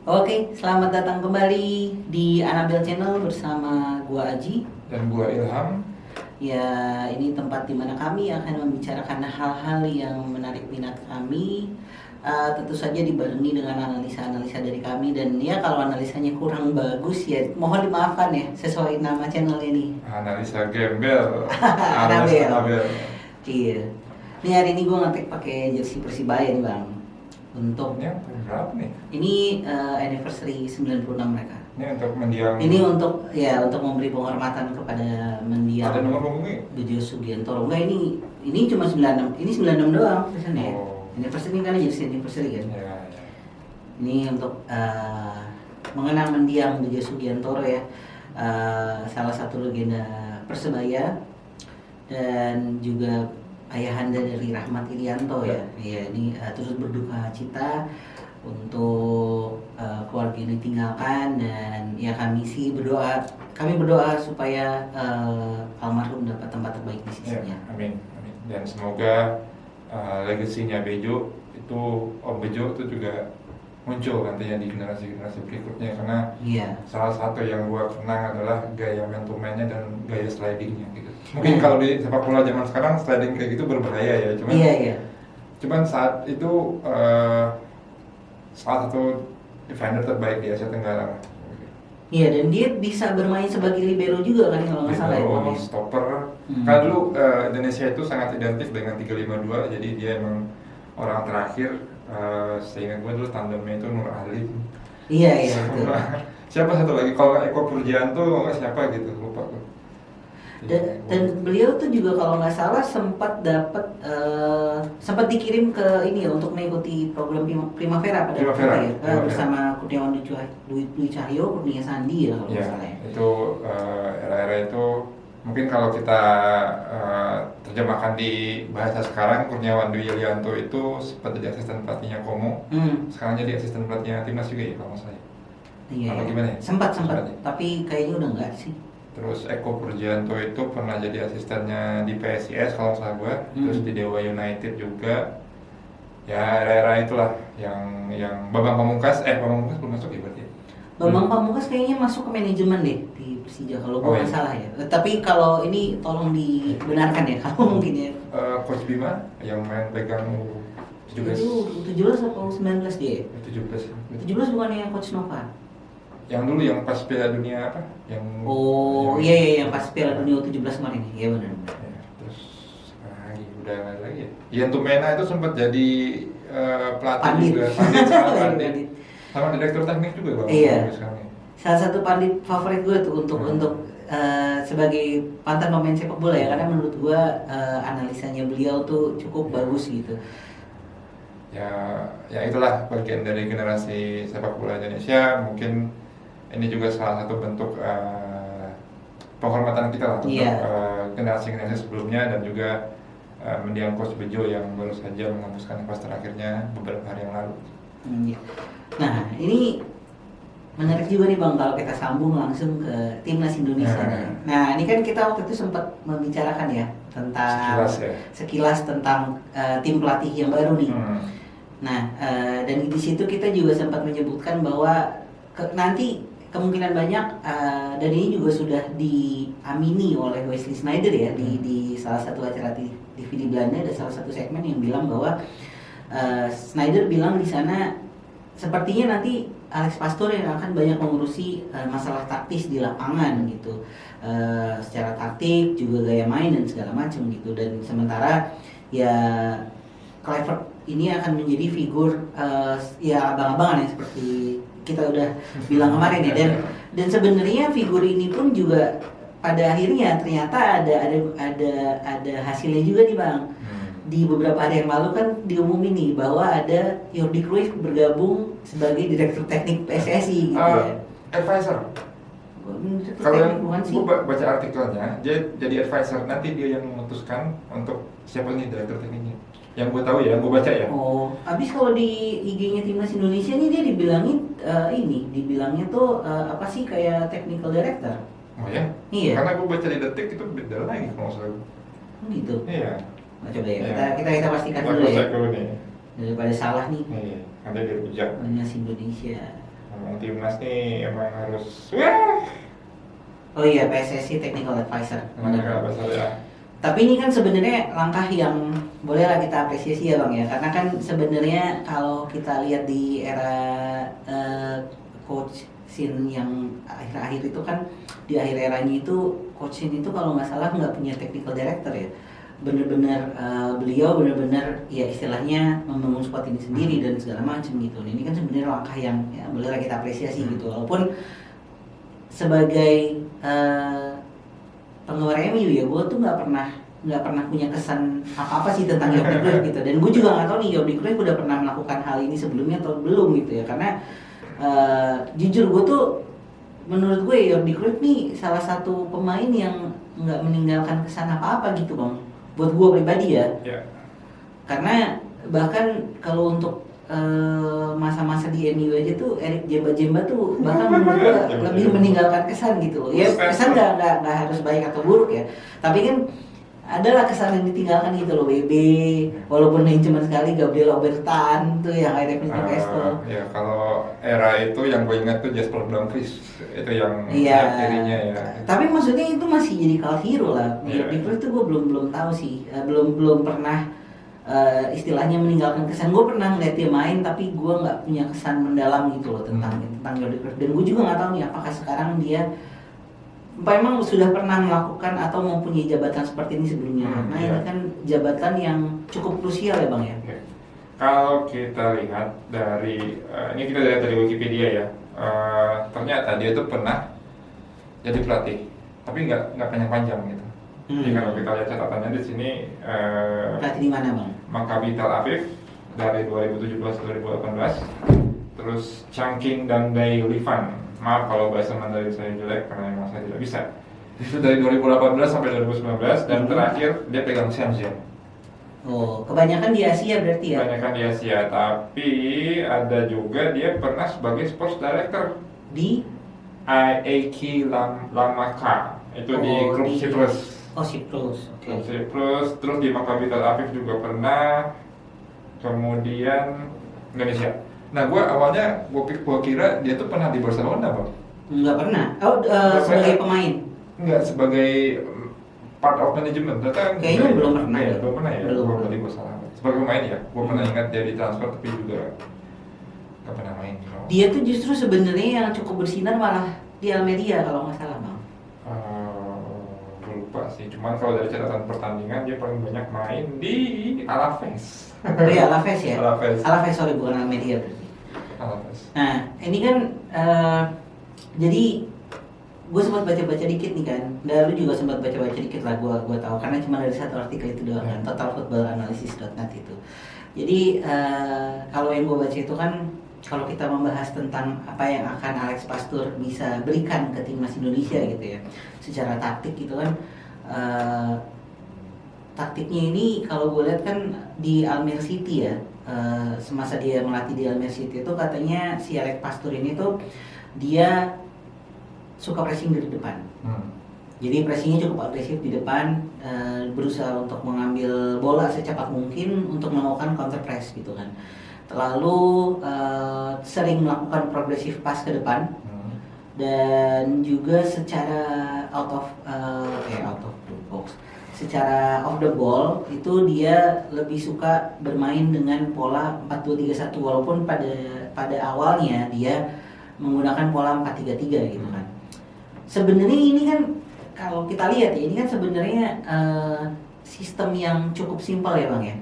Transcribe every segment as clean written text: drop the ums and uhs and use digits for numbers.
Oke, selamat datang kembali di Anabel Channel bersama gua Aji. Dan gua Ilham. Ya, ini tempat di mana kami akan membicarakan hal-hal yang menarik minat kami. Tentu saja dibarengi dengan analisa-analisa dari kami, dan ya kalau analisanya kurang bagus ya mohon dimaafkan ya, sesuai nama channel ini. Analisa gembel. Anabel. Anabel. Iya. Nih hari ini gua ngetek pakai jersey Persibaya nih bang. Untuk Ini yang berapa nih? ini anniversary 96 mereka. Ini untuk mendiang. Ini untuk memberi penghormatan kepada mendiang Ada nomor punggungnya? Dujo Sugiantoro. Enggak, ini cuma 96. Ini 96 doang tulisannya. Oh. Anniversary ini kan jersey anniversary kan. Ya, ya. Ini untuk mengenang mendiang Dujo Sugiantoro ya. Salah satu legenda Persebaya dan juga ayahanda dari Rahmat Irianto ya. Iya, ini terus berduka cita untuk keluarga yang ditinggalkan, dan ya kami berdoa supaya almarhum dapat tempat terbaik di Ya, sisinya. amin, amin. Dan semoga legasinya Bejo itu, Om Bejo itu juga muncul nantinya di generasi-generasi berikutnya, karena Iya. salah satu yang gua kenang adalah gaya man to man-nya dan gaya slidingnya gitu. Mungkin kalau di sepak bola zaman sekarang sliding kayak gitu berbahaya ya, Iya. cuman saat itu salah satu defender terbaik di Asia Tenggara. Iya, dan dia bisa bermain sebagai libero juga kan kalau nggak salah ya. Libero, Bang, ya? stopper. Karena dulu Indonesia itu sangat identik dengan 352, jadi dia emang orang terakhir. Seingat gue dulu tandemnya itu Nur Ali. Iya betul. Siapa satu lagi? Kalau nggak Eko Purjianto, nggak siapa gitu, lupa tuh. Dan beliau tuh juga kalau nggak salah sempat sempat dikirim ke ini ya untuk mengikuti program Primavera pada waktu itu ya, Primavera. bersama Kurniawan Dwi Cahyo, Kurnia Sandi ya kalau nggak Ya, salah ya. itu era-era itu mungkin kalau kita terjemahkan di bahasa sekarang, Kurniawan Dwi Yulianto itu sempat jadi asisten pelatihnya Komo. Sekarang jadi asisten pelatihnya timnas juga ya kalau nggak salah. Iya. Atau gimana ya? Sempat, ya? tapi kayaknya udah enggak sih. Terus Eko Purjianto itu pernah jadi asistennya di PSIS kalau nggak salah gue. Terus di Dewa United juga. Ya era-era itulah yang Bambang Pamungkas belum masuk ya berarti. Bambang Pamungkas kayaknya masuk ke manajemen deh di Persija kalau gue nggak salah ya. Tapi kalau ini tolong dibenarkan ya kalau mungkin ya. Coach Bima yang main pegang U17. Itu 17 atau 19 dia? 17. 17 bukannya Coach Nova? Yang dulu yang pas Piala Dunia apa? Iya, yang pas Piala Dunia U17 kemarin. Iya benar. Ya, terus udah nggak ada lagi ya. Ian Tumena itu sempat jadi pelatih Pandit. juga, pandit sama Pandit. sama direktur teknik juga Bang. Iya. Sekarang. Salah satu pandit favorit gue tuh untuk sebagai mantan pemain sepak bola ya, karena menurut gue analisanya beliau tuh cukup bagus gitu. Ya itulah bagian dari generasi sepak bola Indonesia. Mungkin ini juga salah satu bentuk penghormatan kita lah untuk generasi-generasi sebelumnya, dan juga mendiang Coach Bejo yang baru saja menghembuskan nafas terakhirnya beberapa hari yang lalu. Nah, ini menarik juga nih Bang kalau kita sambung langsung ke timnas Indonesia nih. Nah, ini kan kita waktu itu sempat membicarakan ya tentang sekilas tentang tim pelatih yang baru nih. Nah, dan di situ kita juga sempat menyebutkan bahwa nanti kemungkinan banyak dan ini juga sudah diamini oleh Wesley Sneijder ya di salah satu acara TV di Belanda, ada salah satu segmen yang bilang bahwa Sneijder bilang di sana sepertinya nanti Alex Pastoor yang akan banyak mengurusi masalah taktis di lapangan gitu, secara taktik juga gaya main dan segala macam gitu, dan sementara ya Kluivert ini akan menjadi figur ya abang-abangan ya seperti kita udah bilang kemarin ya, dan sebenarnya figur ini pun juga pada akhirnya ternyata ada hasilnya juga nih Bang. Di beberapa hari yang lalu kan diumumin nih bahwa ada Jordi Cruyff bergabung sebagai direktur teknik PSSI gitu ya. Advisor. Kalau yang gue baca artikelnya, dia jadi advisor, nanti dia yang memutuskan untuk siapa nih direktur tekniknya. Yang gue tahu ya, yang gue baca ya. Habis kalau di IG-nya timnas Indonesia nih dia dibilangnya tuh apa sih, kayak technical director. Oh ya? Iya. Karena gue baca di Detik itu beda lagi kalau nggak salah. Gitu. Iya. Nah, coba ya, kita pastikan dulu ya. Dulu nih. Daripada salah nih. Iya, ada dirujak. Timnas Indonesia. ngomong timnas nih emang harus wah. Oh iya, PSSI Technical Advisor. Ya. Tapi ini kan sebenarnya langkah yang bolehlah kita apresiasi ya Bang ya, karena kan sebenarnya kalau kita lihat di era Coach Shin yang akhir-akhir itu kan, di akhir eranya itu Coach Shin itu kalau nggak salah nggak punya technical director ya, bener-bener beliau bener-bener ya istilahnya membangun squad ini sendiri dan segala macam gitu. Ini kan sebenarnya langkah yang ya bolehlah kita apresiasi gitu, walaupun sebagai penggemar MU ya, gue tuh nggak pernah punya kesan apa sih tentang Johan Cruyff gitu, dan gue juga nggak tahu nih Johan Cruyff udah pernah melakukan hal ini sebelumnya atau belum gitu ya, karena jujur gue tuh menurut gue Johan Cruyff nih salah satu pemain yang nggak meninggalkan kesan apa-apa gitu Bang, buat gue pribadi ya. Karena bahkan kalau untuk masa-masa di MU aja tuh Erik Jemba tuh bahkan menurut gue lebih meninggalkan kesan gitu loh. Ya kesan nggak harus baik atau buruk ya, tapi kan adalah kesan yang ditinggalkan gitu loh. BB walaupun main cuma sekali, Gabriel Obertan tuh yang akhirnya pindah ke Newcastle. Ya kalau era itu yang gue ingat tuh Jasper Blomqvist itu yang kirinya ya. Tapi maksudnya itu masih jadi cult hero lah. Di Cruyff tuh gue belum tahu sih, belum pernah istilahnya meninggalkan kesan. Gue pernah ngeliat dia main tapi gue nggak punya kesan mendalam gitu loh tentang Johan Cruyff. Dan gue juga nggak tahu nih apakah sekarang dia memang sudah pernah melakukan atau mempunyai jabatan seperti ini sebelumnya. Karena ini kan jabatan yang cukup krusial ya Bang ya. Kalau kita lihat dari ini kita lihat dari Wikipedia ya, ternyata dia tuh pernah jadi pelatih, tapi nggak panjang gitu. Jadi kalau kita lihat catatannya di sini, pelatih di mana Bang? Maccabi Tel Aviv dari 2017-2018, terus Chungking dan Dai Livan. Maaf kalau bahasa Mandarin saya jelek karena memang saya tidak bisa. Itu dari 2018 sampai 2019 dan terakhir dia pegang Shenzhen. Oh, kebanyakan di Asia berarti ya? Kebanyakan di Asia, tapi ada juga dia pernah sebagai sports director di IAK Lamaka. Itu di klub Cyprus. Oh, Cyprus. Klub Cyprus, terus di Maccabi Tel Aviv juga pernah. Kemudian Indonesia. Nah, awalnya gue kira dia tuh pernah di Barcelona, Bang. Nggak pernah. Oh, sebagai pemain? Nggak, sebagai part of management. Kayaknya belum pernah ya? Belum pernah ya? Belum. Berarti gue salah. Sebagai pemain ya? Gue pernah ingat dia di transfer tapi juga nggak pernah main. Dia tuh justru sebenarnya yang cukup bersinar malah di Almeria kalau nggak salah, Bang. Lupa sih, cuman kalau dari catatan pertandingan dia paling banyak main di Alaves. Oh iya, Alaves ya? Alaves, sorry, bukan Almeria berarti. Alaves. Nah, ini kan jadi gue sempat baca-baca dikit nih kan, dan lu juga sempat baca-baca dikit lah, gue tahu karena cuma dari satu artikel itu doang kan, totalfootballanalysis.net itu. Jadi kalau yang gue baca itu kan, kalau kita membahas tentang apa yang akan Alex Pastoor bisa berikan ke timnas Indonesia gitu ya, secara taktik gitu kan, taktiknya ini kalau gue lihat kan di Almere City ya, semasa dia melatih di Almere City itu katanya si Alex Pastoor ini tuh dia suka pressing dari depan. Jadi pressingnya cukup agresif di depan, berusaha untuk mengambil bola secepat mungkin untuk melakukan counter press gitu kan. Lalu sering melakukan progressive pass ke depan, dan juga secara out of the box, secara off the ball itu dia lebih suka bermain dengan pola 4-2-3-1, walaupun pada awalnya dia menggunakan pola 4-3-3 gitu kan. Sebenarnya ini kan kalau kita lihat ya, ini kan sebenarnya sistem yang cukup simpel ya Bang ya,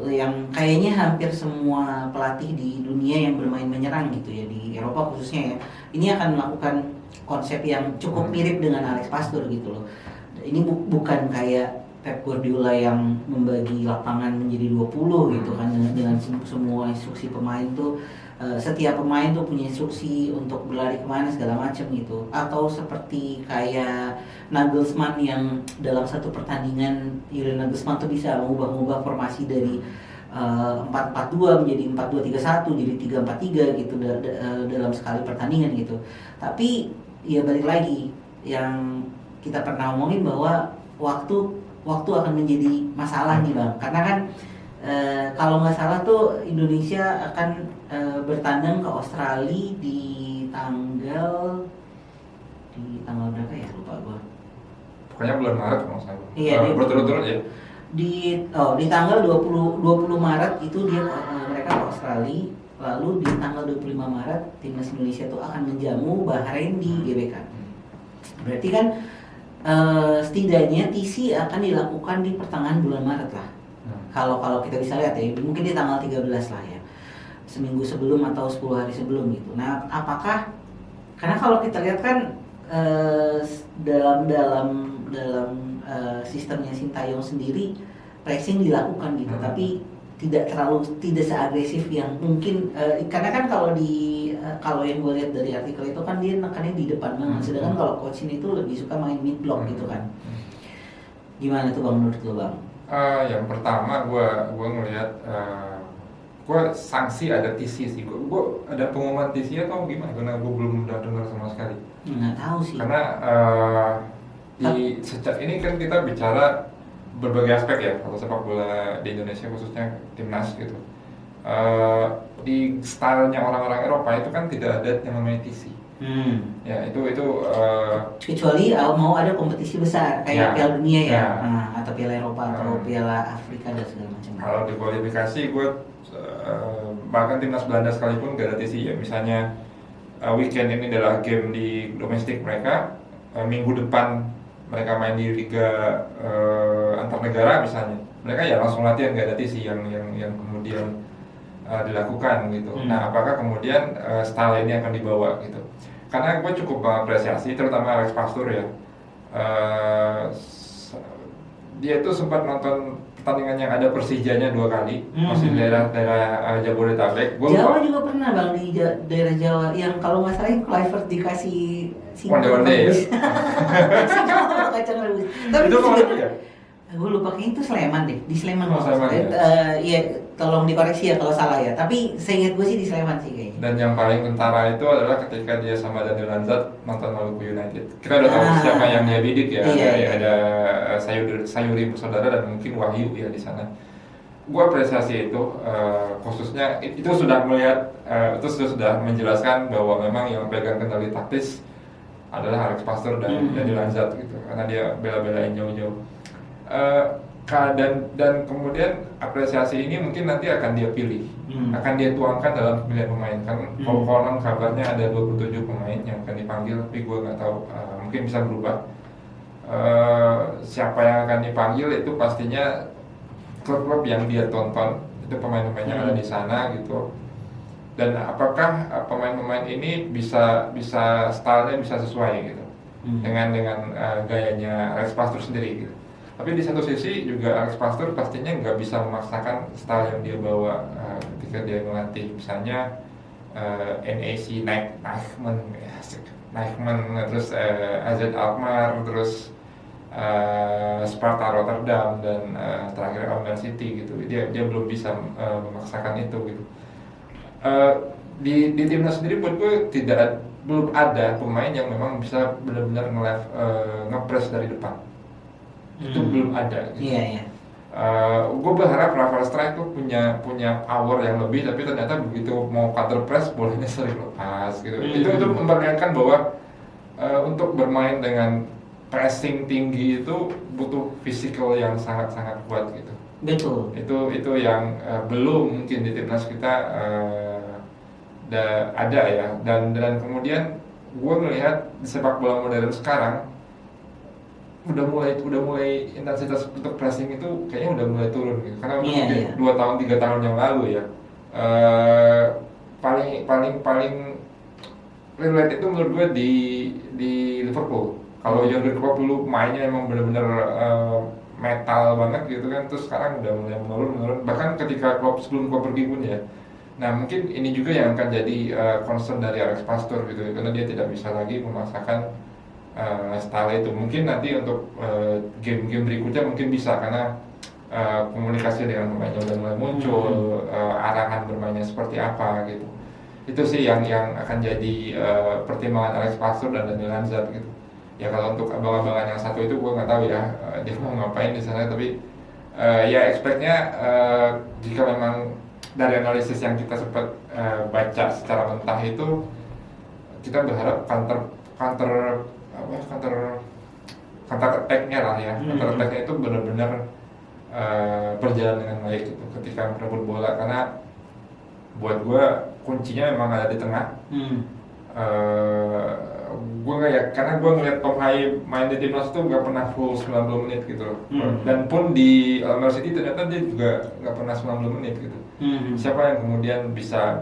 yang kayaknya hampir semua pelatih di dunia yang bermain menyerang gitu ya, di Eropa khususnya ya, ini akan melakukan konsep yang cukup mirip dengan Alex Pastoor gitu loh. Ini bukan kayak Pep Guardiola yang membagi lapangan menjadi 20 gitu kan, dengan semua instruksi pemain tuh, setiap pemain tuh punya instruksi untuk berlari kemana segala macam gitu. Atau seperti kayak Nagelsmann yang dalam satu pertandingan, Julian Nagelsmann tuh bisa mengubah formasi dari 4-4-2 menjadi 4-2-3-1, jadi 3-4-3 gitu dalam sekali pertandingan gitu. Tapi ya balik lagi yang kita pernah ngomongin bahwa waktu akan menjadi masalah nih Bang, karena kan Kalau nggak salah tuh Indonesia akan bertandang ke Australia di tanggal berapa ya, lupa gua. Pokoknya bulan Maret kalau nggak salah. Iya, berturut-turut ya. Di tanggal 20 Maret itu mereka ke Australia, lalu di tanggal 25 Maret timnas Indonesia tuh akan menjamu Bahrain di GBK. Berarti kan setidaknya TC akan dilakukan di pertengahan bulan Maret lah. Kalau kita bisa lihat ya, mungkin di tanggal 13 lah ya. Seminggu sebelum atau 10 hari sebelum gitu. Nah, apakah, karena kalau kita lihat kan dalam sistemnya Sintayong sendiri pressing dilakukan gitu, tapi tidak seagresif yang mungkin karena kan kalau yang gue lihat dari artikel itu kan dia nekannya di depan banget, sedangkan kalau coach ini tuh lebih suka main mid block gitu kan. Gimana tuh Bang menurut lo Bang? Yang pertama gue ngelihat gue sanksi ada TC sih, gue ada pengumuman TC atau gimana, karena gue belum udah dengar sama sekali. Nggak tahu sih. Karena ini kan kita bicara berbagai aspek ya, kalau sepak bola di Indonesia khususnya timnas gitu. Di stylenya orang-orang Eropa itu kan tidak ada yang namanya TC. Ya itu kecuali mau ada kompetisi besar kayak Piala Dunia ya, atau Piala Eropa atau Piala Afrika dan segala macam. Kalau di kualifikasi gue bahkan timnas Belanda sekalipun gak ada TC ya. Misalnya weekend ini adalah game di domestik mereka, minggu depan mereka main di liga antar negara misalnya, mereka ya langsung latihan, gak ada TC yang kemudian dilakukan gitu. Nah, apakah kemudian style ini akan dibawa gitu? Karena gue cukup mengapresiasi terutama Alex Pastur ya. Dia itu sempat nonton pertandingan yang ada Persijanya 2 kali, masih di daerah Jabodetabek. Jawa juga pernah Bang, di daerah Jawa yang kalau nggak salah Kluivert dikasih onde-onde ya. Kacang rebus. Tapi itu kemana ya? Gue lupa, kayaknya itu Sleman deh, di Sleman. Sleman ya? Iya, tolong dikoreksi ya kalau salah ya, tapi seingat gue sih di Sleman sih kayaknya. Dan yang paling kentara itu adalah ketika dia sama Daniel Lanzat nonton Maluku United. Kita udah tahu siapa yang dia bidik ya. Ada Sayuri Saudara dan mungkin Wahyu ya di sana. Gue apresiasi itu, khususnya itu sudah melihat, itu sudah menjelaskan bahwa memang yang pegang kendali taktis adalah Alex Pastur dan Daniel Lanzat gitu, karena dia bela-belain jauh-jauh. Dan kemudian apresiasi ini mungkin nanti akan dia pilih, akan dia tuangkan dalam pemilihan pemain. Kan konon kabarnya ada 27 pemain yang akan dipanggil, tapi gue nggak tahu, mungkin bisa berubah. Siapa yang akan dipanggil itu pastinya klub-klub yang dia tonton, itu pemain-pemain yang ada di sana gitu. Dan apakah pemain-pemain ini bisa stylenya bisa sesuai gitu dengan gayanya Alex Pastur sendiri gitu. Tapi di satu sisi juga Alex Pastur pastinya nggak bisa memaksakan style yang dia bawa ketika dia melatih. Misalnya NAC Nijmegen, terus AZ Alkmaar, terus Sparta Rotterdam, dan terakhir Almere City gitu. Dia belum bisa memaksakan itu gitu. Di timnas sendiri buat gue belum ada pemain yang memang bisa benar-benar nge-press dari depan. Itu belum ada gitu. Iya. Gue berharap Rafael Struijk tuh punya power yang lebih, tapi ternyata begitu mau counter press bolanya sering lepas gitu. Itu memperlihatkan bahwa untuk bermain dengan pressing tinggi itu butuh physical yang sangat-sangat kuat gitu. Betul. Itu yang belum mungkin di timnas kita ada ya. Dan kemudian gue melihat di sepak bola modern sekarang udah mulai intensitas untuk pressing itu kayaknya udah mulai turun gitu. Karena mungkin 2 tahun 3 tahun yang lalu ya, paling relate itu menurut gue di Liverpool. Kalau Jurgen Klopp dulu mainnya emang benar-benar metal banget gitu kan, terus sekarang udah mulai menurun. Bahkan ketika sebelum Klopp pergi pun ya. Nah mungkin ini juga yang akan jadi concern dari Alex Pastur gitu, karena dia tidak bisa lagi memaksakan style itu. Mungkin nanti untuk game-game berikutnya mungkin bisa, karena komunikasi dengan pemainnya udah mulai muncul, arahan bermainnya seperti apa gitu. Itu sih yang akan jadi pertimbangan Alex Pastur dan Daniel Lanzat gitu. Ya kalau untuk abang-abangan yang satu itu gue nggak tahu ya dia mau ngapain di sana, tapi Ya expect-nya jika memang dari analisis yang kita sempat baca secara mentah itu, kita berharap counter attack-nya lah ya, counter attack-nya itu benar-benar berjalan dengan baik gitu ketika merebut bola, karena buat gue kuncinya memang ada di tengah. Gue nggak ya, karena gue ngeliat Tom Hai main di timnas itu nggak pernah full 90 menit gitu. Dan pun di Man City ternyata dia juga nggak pernah 90 menit gitu. Siapa yang kemudian bisa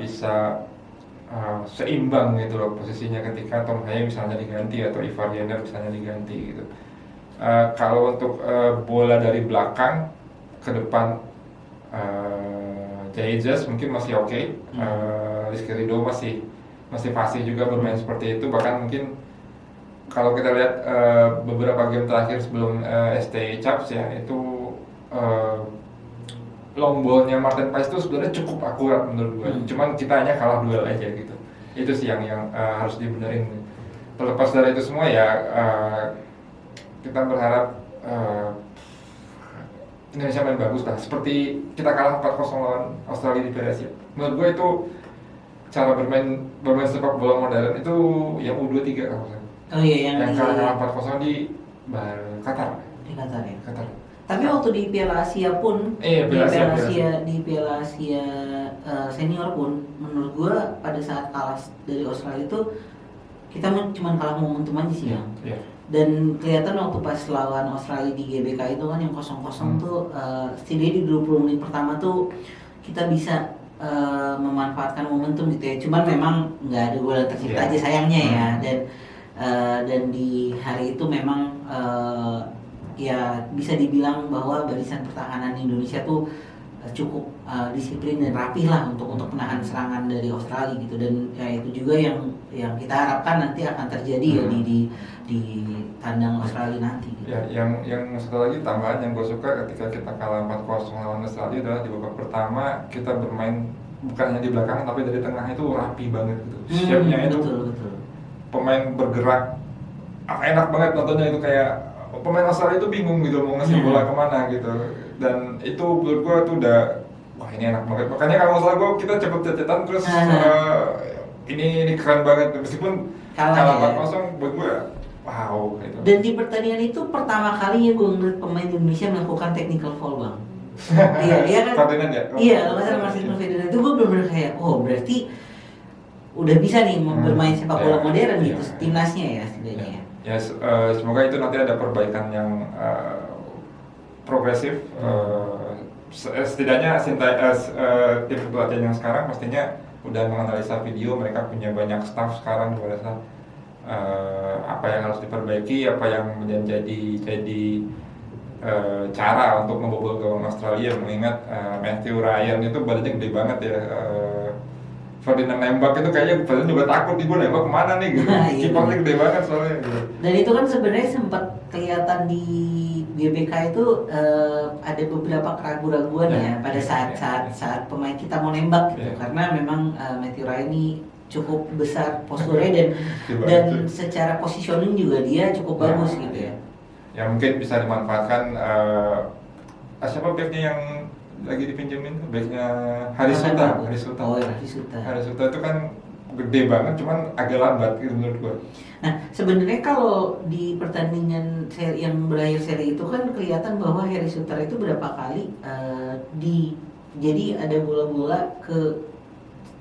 seimbang gitu loh posisinya ketika Tom Hai misalnya diganti atau Ivar Jenner misalnya diganti gitu. Kalau untuk bola dari belakang ke depan, Jesus mungkin masih oke. Rizky Ridho masih fasih juga bermain seperti itu. Bahkan mungkin kalau kita lihat beberapa game terakhir sebelum ST Chaps ya, itu long ball-nya Martin Paes itu sebenarnya cukup akurat menurut gue. Cuman kita hanya kalah duel aja gitu. Itu sih yang harus dibenerin. Terlepas dari itu semua ya, kita berharap Indonesia main bagus lah. Seperti kita kalah 4-0 lawan Australia di Piala Asia. Menurut gue itu cara bermain sepak bola modern itu yang U23 kan. Oh iya, yang kalah 4-0 di Qatar. Di Qatar ya. Qatar. Tapi waktu di Piala Asia pun, di Piala Asia senior pun, menurut gua pada saat kalah dari Australia itu kita cuma kalah momentum aja sih ya. Yeah. Dan kelihatan waktu pas lawan Australia di GBK itu kan yang 0-0 tuh, setidaknya di 20 menit pertama tuh kita bisa memanfaatkan momentum gitu ya. Cuman memang nggak ada gol tercipta aja sayangnya ya. Dan di hari itu memang ya bisa dibilang bahwa barisan pertahanan Indonesia tuh cukup disiplin dan rapih lah untuk menahan serangan dari Australia gitu. Dan ya itu juga yang kita harapkan nanti akan terjadi ya di tandang Australia nanti gitu. Ya, yang satu lagi tambahan yang gue suka ketika kita kalah 4-0 lawan Australia adalah di babak pertama kita bermain bukan hanya di belakang tapi dari tengah itu rapi banget gitu. Shape-nya itu betul. Pemain bergerak enak banget nontonnya, itu kayak pemain Australia itu bingung gitu mau ngasih bola kemana gitu. Dan itu menurut gue tuh udah wah ini enak banget. Makanya kalau salah gue kita cepet cetetan terus ini keren banget meskipun kalah 4-0 buat gue wow gitu. Dan di pertandingan itu pertama kalinya gue ngeliat pemain Indonesia melakukan technical foul bang. Iya kan? Ferdinand ya? Iya, kalau misalnya Marcelo Ferdinand itu gue bener-bener kayak berarti udah bisa nih bermain sepak bola modern gitu timnasnya ya setidaknya. Ya semoga itu nanti ada perbaikan yang progresif. Setidaknya tim pelatih yang sekarang pastinya udah menganalisa video, mereka punya banyak staff sekarang, gue rasa apa yang harus diperbaiki, apa yang jadi cara untuk membobol gawang Australia, mengingat Matthew Ryan itu badannya gede banget ya. Ferdinand nembak itu kayaknya Ferdinand juga takut nih, gue nembak kemana nih gitu. Kipernya gede banget soalnya gitu. Dan itu kan sebenarnya sempat kelihatan di GBK itu ada beberapa keraguan-keraguan ya pada saat pemain kita mau nembak gitu. Karena memang Matthew Ryan ini cukup besar posturnya dan secara positioning juga dia cukup bagus gitu ya. Ya mungkin bisa dimanfaatkan siapa backnya yang lagi dipinjemin, backnya Haris Suta. Haris Suta itu kan gede banget, cuman agak lambat gitu menurut gue. Nah sebenarnya kalau di pertandingan yang berakhir seri itu kan kelihatan bahwa Haris Suta itu berapa kali jadi ada bola-bola ke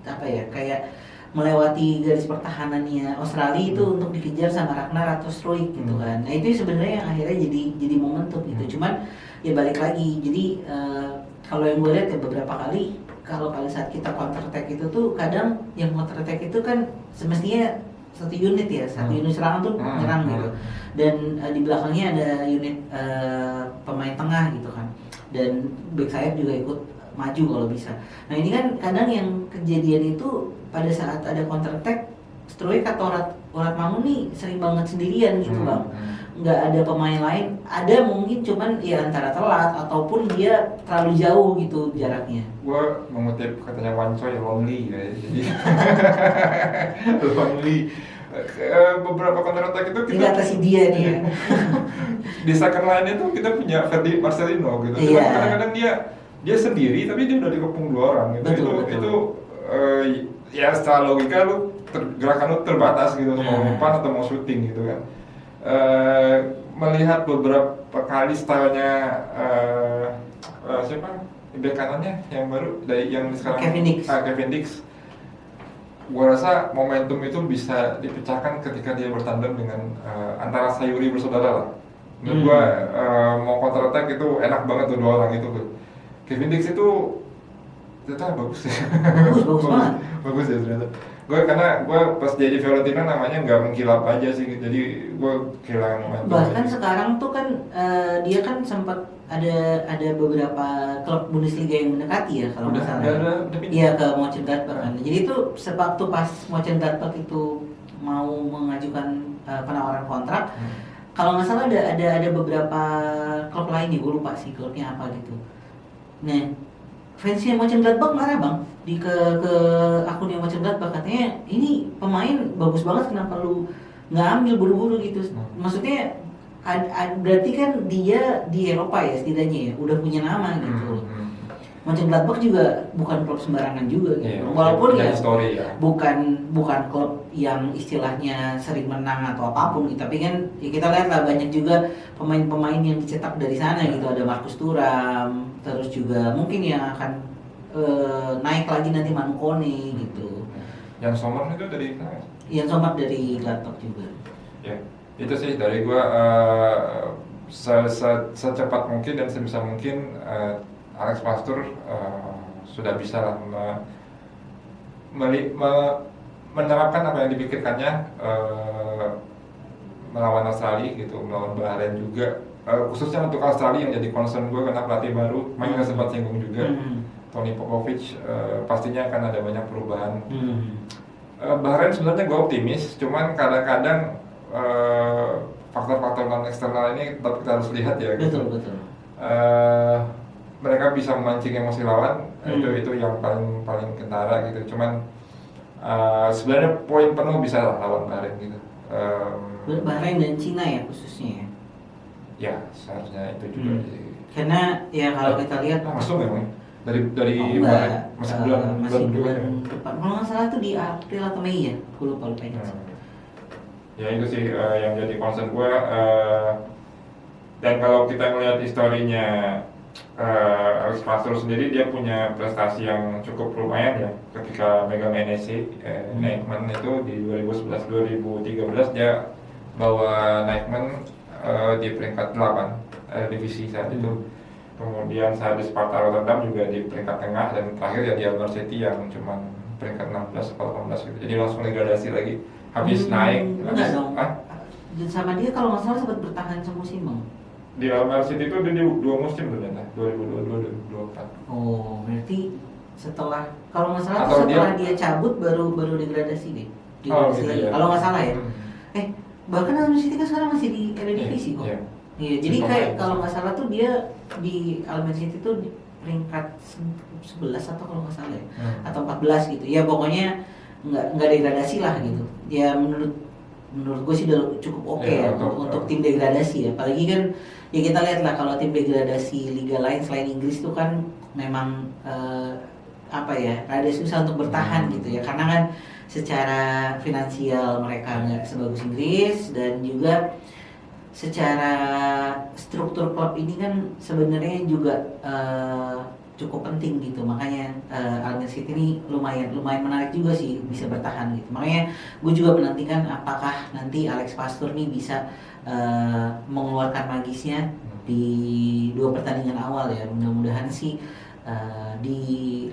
apa ya kayak melewati garis pertahanannya Australia itu untuk dikejar sama Ragnar atau Struijk gitu kan. Nah itu sebenarnya yang akhirnya jadi momentum gitu. Cuman ya balik lagi, jadi kalau yang gue lihat ya beberapa kali kalau saat kita counter attack itu tuh kadang yang counter attack itu kan semestinya satu unit serangan tuh menyerang gitu. Dan di belakangnya ada unit pemain tengah gitu kan. Dan back sayap juga ikut maju kalau bisa. Nah ini kan kadang yang kejadian itu pada saat ada counter attack, Struijk atau Orat Mangun nih sering banget sendirian gitu bang. Nggak ada pemain lain, ada mungkin cuman ya antara telat ataupun dia terlalu jauh gitu jaraknya. Gue mengutip katanya Wan Choi, lonely ya, jadi lonely. beberapa counter attack itu kita atasi dia nih ya. Di second line itu kita punya Ferdi Marcelino gitu. Iya. Cuma kadang-kadang dia sendiri tapi dia udah dikepung 2 orang gitu. Itu ya secara logika gerakan lu terbatas gitu, mau umpan atau mau shooting gitu kan. Melihat beberapa kali stylenya siapa bek kanannya yang baru dari yang sekarang Kevin Dix. Gua rasa momentum itu bisa dipecahkan ketika dia bertandem dengan antara Sayuri bersaudara lah. Menurut gua mau counter attack itu enak banget tuh 2 orang itu tuh. Kevin Dix itu ternyata bagus ya. Bagus banget. Bagus ya ternyata. Karena gue pas jadi Fiorentina namanya nggak mengkilap aja sih, jadi gue kehilangan momentum. Bahkan sekarang tuh kan dia kan sempat ada beberapa klub Bundesliga yang mendekati ya kalau nggak salah. Iya ke Mönchengladbach kan. Jadi itu sewaktu pas Mönchengladbach itu mau mengajukan penawaran kontrak, kalau nggak salah ada beberapa klub lain nih, gue lupa sih klubnya apa gitu. Nah, fansnya Mönchengladbach marah bang ke akun yang Mönchengladbach, katanya ini pemain bagus banget, kenapa lu nggak ambil buru-buru gitu. Maksudnya berarti kan dia di Eropa ya setidaknya ya udah punya nama gitu. Mönchengladbach juga bukan klub sembarangan juga gitu. Walaupun ya story, ya bukan klub yang istilahnya sering menang atau apapun gitu. Tapi kan ya kita lihat lah banyak juga pemain-pemain yang dicetak dari sana gitu. Ada Markus Thuram, terus juga mungkin yang akan naik lagi nanti Manu Kone gitu. Yang Sommer itu dari mana? Yang Sommer dari Gladbach juga. Ya, itu sih dari gua secepat mungkin dan sebisa mungkin Alex Pastur sudah bisa lah menerapkan apa yang dipikirkannya melawan Australia gitu, melawan Bahrain juga. Khususnya untuk Australia yang jadi concern gue karena pelatih baru, main sempat singgung juga. Tony Popovic pastinya akan ada banyak perubahan. Bahrain sebenarnya gue optimis, cuman kadang-kadang faktor-faktor non eksternal ini tetap kita harus lihat ya. Betul. Mereka bisa memancing emosi lawan, itu yang paling kentara gitu. Cuman sebenarnya poin penuh bisa lah lawan Bahrain gitu. Bahrain dan Cina ya khususnya ya. Ya seharusnya itu juga. Karena ya kalau kita lihat langsung memang dari masih bulan depan. Kalau nggak salah tuh di April atau Mei ya, gue lupa ini. Ya itu sih yang jadi concern gue. Dan kalau kita melihat historinya Alex Pastur sendiri, dia punya prestasi yang cukup lumayan ya. Ketika megang NEC, Nijmegen itu di 2011-2013 dia bawa Nijmegen di peringkat 8 divisi saat itu. Kemudian saat di Sparta Rotterdam juga di peringkat tengah, dan terakhir ya di Almere City yang cuma peringkat 16 atau 18 gitu. Jadi langsung degradasi lagi. Habis naik. Enggak dong. Sama dia kalau nggak salah sempat bertahan semusim bang. Di Almere City itu dia 2 musim ternyata, 2022-2024. Oh, berarti setelah kalau nggak salah setelah dia cabut baru degradasi deh. Gitu ya. Kalau nggak salah ya. Bahkan Almere City kan sekarang masih di Eredivisie kok. Iya, jadi kayak kalau nggak salah tuh dia di Almere City tuh di peringkat 11 atau kalau nggak salah ya, atau 14 gitu. Ya pokoknya nggak degradasi lah gitu. Ya menurut gue sih udah cukup oke ya untuk tim degradasi ya. Apalagi kan ya kita lihat lah kalau tim degradasi liga lain selain Inggris tuh kan memang rada susah untuk bertahan gitu ya. Karena kan secara finansial mereka nggak sebagus Inggris, dan juga secara struktur klub ini kan sebenarnya juga cukup penting gitu. Makanya Almere City ini lumayan menarik juga sih bisa bertahan gitu. Makanya gue juga menantikan apakah nanti Alex Pastur nih bisa mengeluarkan magisnya di 2 pertandingan awal ya. Mudah-mudahan sih di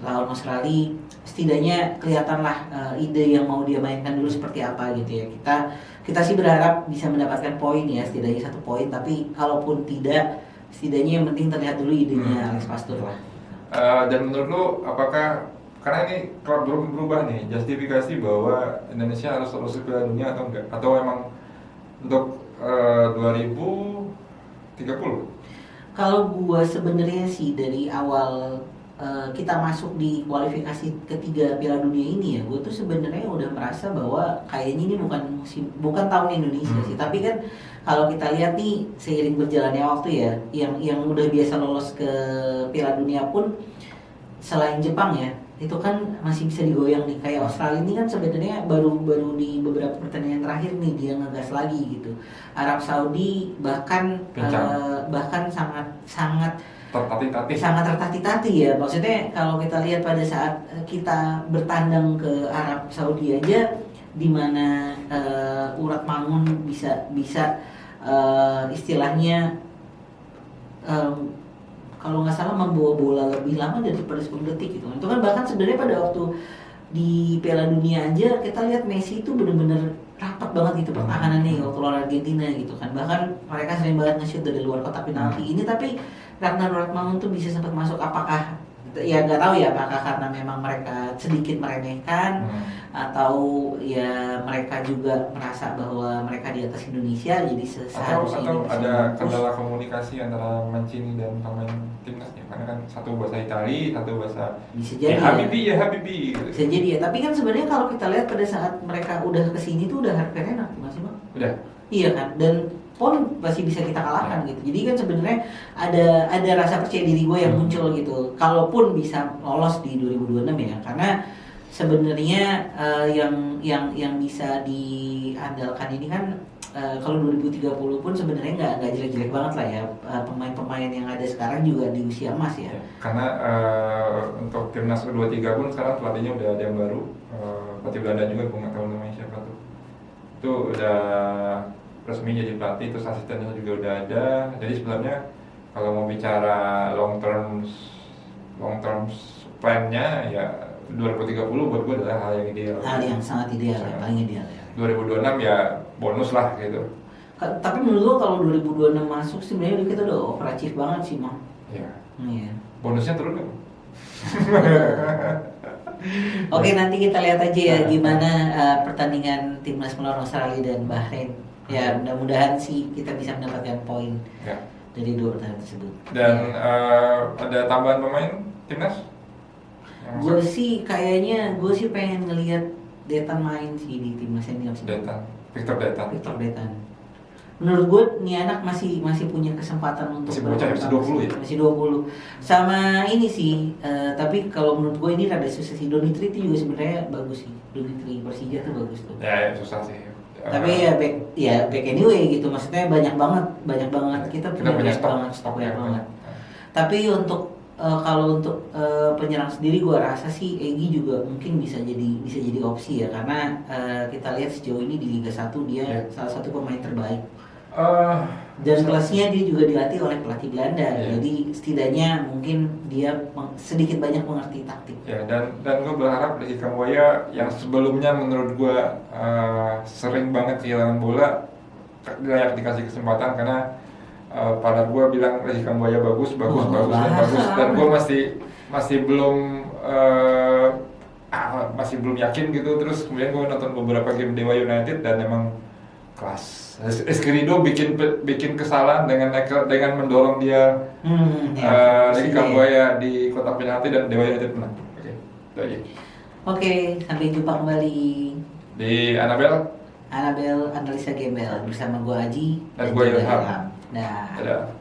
lawan Australia setidaknya kelihatanlah ide yang mau dia mainkan dulu seperti apa gitu ya. Kita sih berharap bisa mendapatkan poin ya, setidaknya 1 poin. Tapi kalaupun tidak, setidaknya yang penting terlihat dulu idenya Alex Pastur lah. Dan menurut lu apakah karena ini klub berubah nih, justifikasi bahwa Indonesia harus lolos ke Piala Dunia atau enggak? Atau emang untuk 2030? Kalau gua sebenarnya sih dari awal kita masuk di kualifikasi ketiga Piala Dunia ini ya, gue tuh sebenarnya udah merasa bahwa kayaknya ini bukan tahun Indonesia sih, tapi kan kalau kita lihat nih seiring berjalannya waktu ya, yang udah biasa lolos ke Piala Dunia pun selain Jepang ya, itu kan masih bisa digoyang nih. Kayak Australia ini kan sebenarnya baru di beberapa pertandingan terakhir nih dia ngegas lagi gitu. Arab Saudi bahkan sangat tertatih-tatih ya. Maksudnya kalau kita lihat pada saat kita bertandang ke Arab Saudi aja, di mana urat mangun bisa istilahnya kalau nggak salah membawa bola lebih lama daripada 10 detik gitu. Itu kan bahkan sebenarnya pada waktu di Piala Dunia aja kita lihat Messi itu bener-bener rapat banget gitu pertahanannya waktu lawan Argentina gitu kan. Bahkan mereka sering banget nge-shoot dari luar kotak penalti. Ini tapi Ragnar Lodbrok tuh bisa sempat masuk, apakah ya nggak tahu ya, apakah karena memang mereka sedikit meremehkan atau ya mereka juga merasa bahwa mereka di atas Indonesia, jadi seharusnya atau ada kendala komunikasi antara Mancini dan pemain timnasnya, karena kan satu bahasa Itali, satu bahasa bisa jadi ya Habibi gitu. Bisa jadi ya, tapi kan sebenarnya kalau kita lihat pada saat mereka udah kesini tuh udah harga enak masih bang. Udah. Iya kan, dan pun masih bisa kita kalahkan gitu. Jadi kan sebenarnya ada rasa percaya diri gue yang muncul gitu. Kalaupun bisa lolos di 2026 ya, karena sebenarnya yang bisa diandalkan ini kan kalau 2030 pun sebenarnya nggak jelek-jelek banget lah ya. Pemain-pemain yang ada sekarang juga di usia emas ya. Karena untuk timnas U23 pun sekarang pelatihnya udah ada yang baru, pelatih Belanda juga, gue nggak tahu namanya siapa tuh. Itu udah resmi jadi pelatih, terus asistennya juga udah ada. Jadi sebenarnya kalau mau bicara long term plan-nya ya 2030 buat gue adalah hal yang ideal. Hal yang sangat ideal, ya, paling ideal ya. 2026 ya bonus lah gitu. Tapi menurut lo kalau 2026 masuk sih sebenarnya kita udah operatif banget sih mah. Iya. Iya. Bonusnya turun kan? Oke, nanti kita lihat aja ya gimana pertandingan timnas melawan Australia dan Bahrain. Ya mudah-mudahan sih kita bisa mendapatkan poin dari dua pertandingan tersebut. Dan ada tambahan pemain timnas? Gue sih pengen ngelihat Detan main sih di timnas senior. Victor Detan. Menurut gue nih anak masih punya kesempatan untuk masih bocah, masih 20 ya? Masih 20. Sama ini sih, tapi kalau menurut gue ini rada susah sih. Donitri itu juga sebenarnya bagus sih. Donitri Persija tuh bagus tuh. Ya susah sih. Tapi back anyway gitu, maksudnya banyak banget kita punya banyak banget. Tapi untuk kalau untuk penyerang sendiri gue rasa sih Egy juga mungkin bisa jadi opsi ya, karena kita lihat sejauh ini di Liga 1 dia salah satu pemain terbaik. Dan kelasnya dia juga dilatih oleh pelatih Belanda, jadi setidaknya mungkin dia sedikit banyak mengerti taktik. Ya, dan gue berharap Ricky Kambuaya yang sebelumnya menurut gue sering banget kehilangan bola layak dikasih kesempatan, karena pada gue bilang Ricky Kambuaya bagus dan gue masih belum yakin gitu. Terus kemudian gue nonton beberapa game Dewa United dan emang kelas. Eskrido bikin kesalahan dengan mendorong dia Ricky Kambuaya di kotak penalti dan Dewa United menang. Oke, itu aja. Oke, sampai jumpa kembali di Anabel Analisa Gembel bersama gue Aji dan gue Ilham. Nah. Dadah.